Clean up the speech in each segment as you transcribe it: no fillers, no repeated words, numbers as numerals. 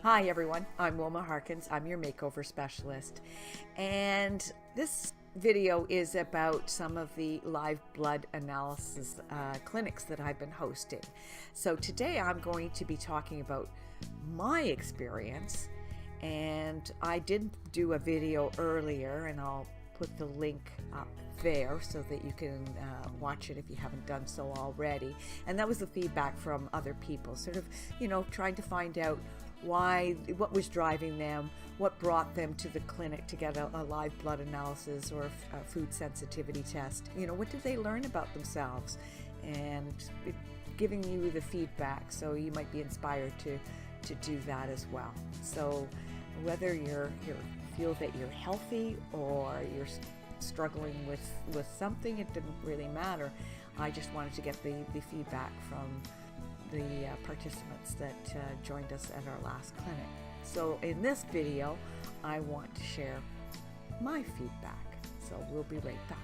Hi everyone, I'm Wilma Haerkens. I'm your makeover specialist, and this video is about some of the live blood analysis clinics that I've been hosting. So today I'm going to be talking about my experience, and I did do a video earlier, and I'll put the link up there so that you can watch it if you haven't done so already. And that was the feedback from other people, sort of, trying to find out what was driving them, what brought them to the clinic to get a live blood analysis or a food sensitivity test. What did they learn about themselves, and giving you the feedback so you might be inspired to do that as well. So whether you feel that you're healthy or you're struggling with something, it didn't really matter. I just wanted to get the feedback from the participants that joined us at our last clinic. So in this video, I want to share my feedback. So we'll be right back.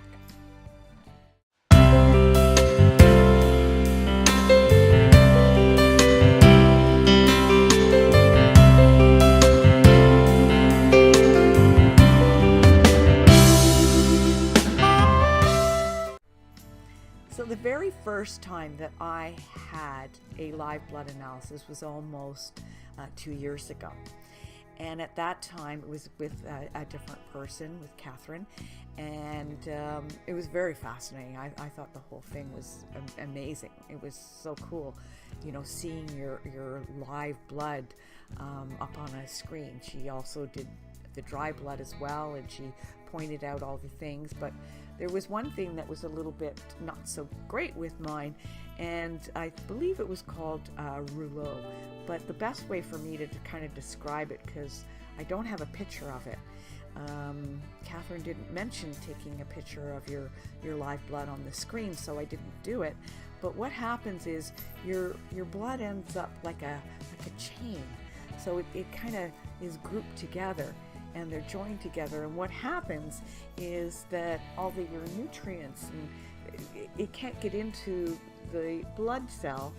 So the very first time that I had a live blood analysis was almost 2 years ago. And at that time it was with a different person, with Catherine, and it was very fascinating. I thought the whole thing was amazing. It was so cool, seeing your live blood up on a screen. She also did the dry blood as well, and she pointed out all the things, but there was one thing that was a little bit not so great with mine, and I believe it was called rouleau. But the best way for me to kind of describe it, because I don't have a picture of it, Catherine didn't mention taking a picture of your live blood on the screen, so I didn't do it. But what happens is your blood ends up like a chain, so it kind of is grouped together, and they're joined together, and what happens is that all your nutrients, and it can't get into the blood cell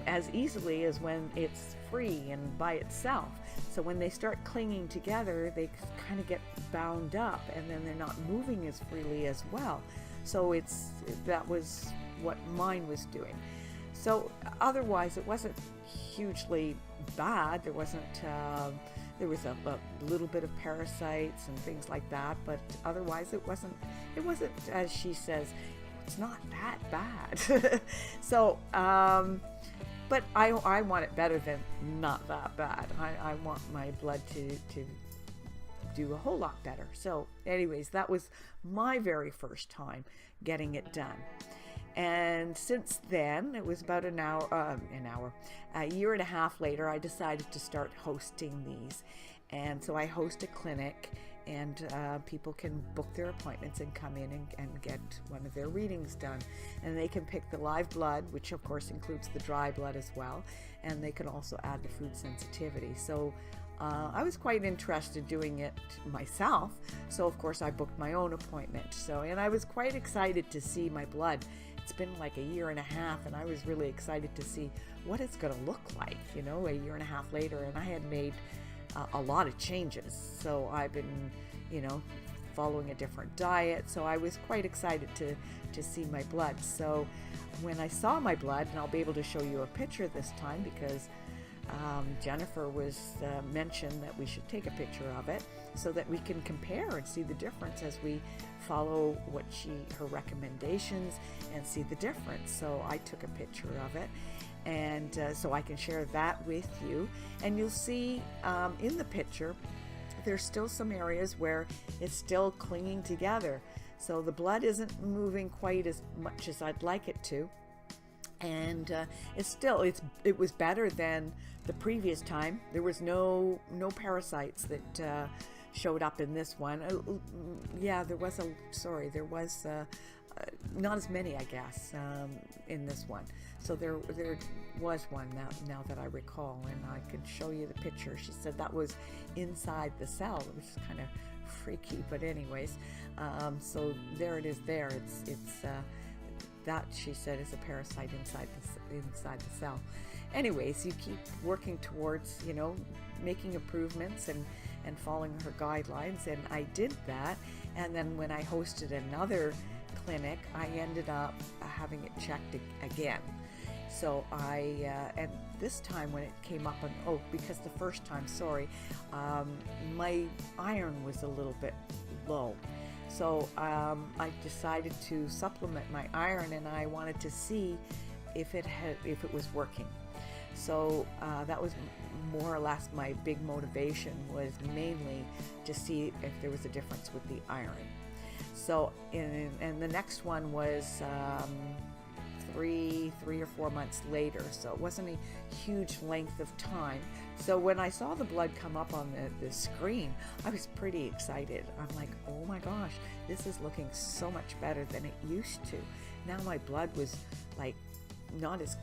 as easily as when it's free and by itself. So when they start clinging together, they kind of get bound up, and then they're not moving as freely as well. So that was what mine was doing. So otherwise it wasn't hugely bad. There wasn't there was a little bit of parasites and things like that, but otherwise it wasn't, as she says, it's not that bad. So but I want it better than not that bad. I want my blood to do a whole lot better. So anyways, that was my very first time getting it done. And since then, it was about a year and a half later, I decided to start hosting these. And so I host a clinic, and people can book their appointments and come in and get one of their readings done. And they can pick the live blood, which of course includes the dry blood as well. And they can also add the food sensitivity. So I was quite interested doing it myself. So of course I booked my own appointment. And I was quite excited to see my blood. It's been like a year and a half, and I was really excited to see what it's going to look like, a year and a half later. And I had made a lot of changes. So I've been, following a different diet. So I was quite excited to see my blood. So when I saw my blood, and I'll be able to show you a picture this time because Jennifer was mentioned that we should take a picture of it so that we can compare and see the difference as we follow her recommendations and see the difference. So I took a picture of it, and so I can share that with you. And you'll see in the picture there's still some areas where it's still clinging together. So the blood isn't moving quite as much as I'd like it to. And it was better than the previous time. There was no parasites that showed up in this one. There was not as many, I guess, in this one. So there was one now that I recall, and I can show you the picture. She said that was inside the cell, which is kind of freaky, but anyways, so there it is. It's that, she said, is a parasite inside the cell. anyways, you keep working towards, making improvements and following her guidelines, and I did that. And then when I hosted another clinic, I ended up having it checked again. So and this time when it came up on, because the first time, my iron was a little bit low. So I decided to supplement my iron, and I wanted to see if it was working. So that was more or less my big motivation, was mainly to see if there was a difference with the iron. So and the next one was 3 or 4 months later, so it wasn't a huge length of time. So when I saw the blood come up on the screen, I was pretty excited. I'm like, oh my gosh, this is looking so much better than it used to. Now my blood was like not as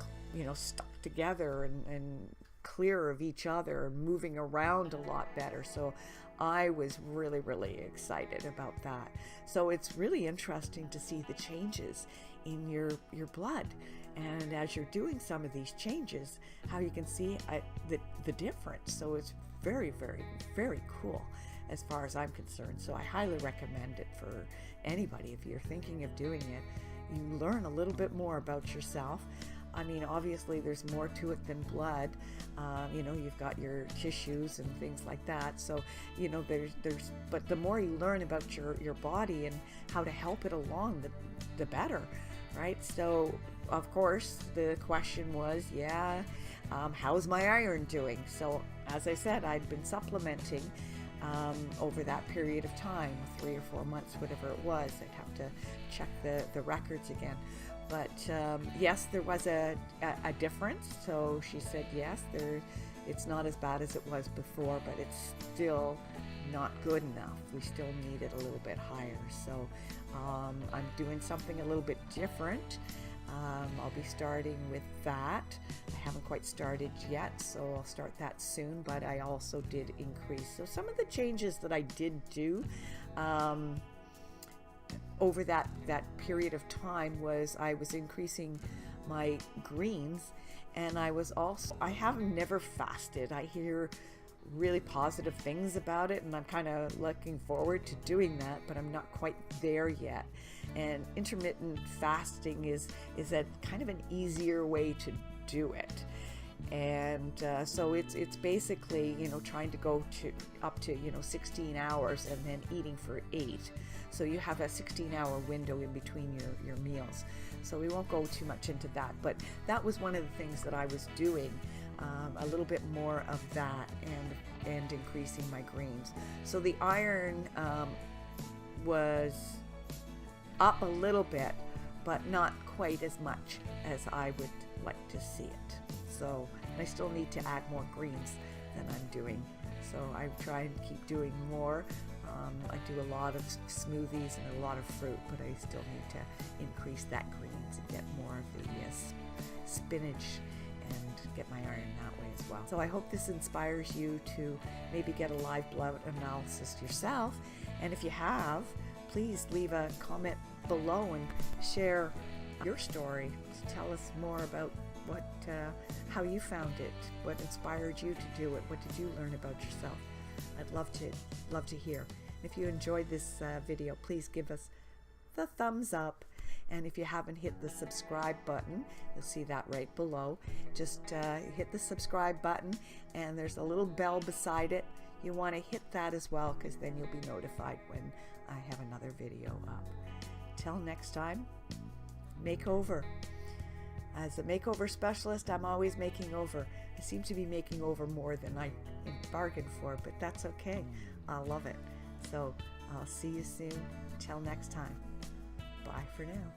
stuck together and clear of each other and moving around a lot better. So I was really, really excited about that. So it's really interesting to see the changes in your blood, and as you're doing some of these changes, how you can see the difference. So it's very, very, very cool as far as I'm concerned. So I highly recommend it for anybody. If you're thinking of doing it, you learn a little bit more about yourself. I mean, obviously there's more to it than blood. You've got your tissues and things like that. So, but the more you learn about your body and how to help it along, the better, right? So, of course, the question was, how's my iron doing? So, as I said, I'd been supplementing over that period of time, 3 or 4 months, whatever it was. I'd have to check the records again. But yes, there was a difference. So she said, yes, it's not as bad as it was before, but it's still not good enough. We still need it a little bit higher. So I'm doing something a little bit different. I'll be starting with that. I haven't quite started yet, so I'll start that soon, but I also did increase. So some of the changes that I did do over that period of time was I was increasing my greens, and I have never fasted. I hear really positive things about it, and I'm kind of looking forward to doing that, but I'm not quite there yet. And intermittent fasting is a kind of an easier way to do it. And so it's basically trying to go up to 16 hours and then eating for 8. So you have a 16-hour window in between your meals. So we won't go too much into that, but that was one of the things that I was doing, a little bit more of that, and increasing my greens. So the iron was up a little bit, but not quite as much as I would like to see it. So I still need to add more greens than I'm doing. So I try and keep doing more. I do a lot of smoothies and a lot of fruit, but I still need to increase that greens and get more of the spinach and get my iron that way as well. So I hope this inspires you to maybe get a live blood analysis yourself. And if you have, please leave a comment below and share your story. Tell us more about how you found it, what inspired you to do it, what did you learn about yourself. I'd love to hear. If you enjoyed this video, please give us the thumbs up, and if you haven't hit the subscribe button, you'll see that right below. Just hit the subscribe button, and there's a little bell beside it. You want to hit that as well, because then you'll be notified when I have another video up. Till next time, makeover. As a makeover specialist, I'm always making over. I seem to be making over more than I bargained for, but that's okay. I love it. So I'll see you soon. Till next time. Bye for now.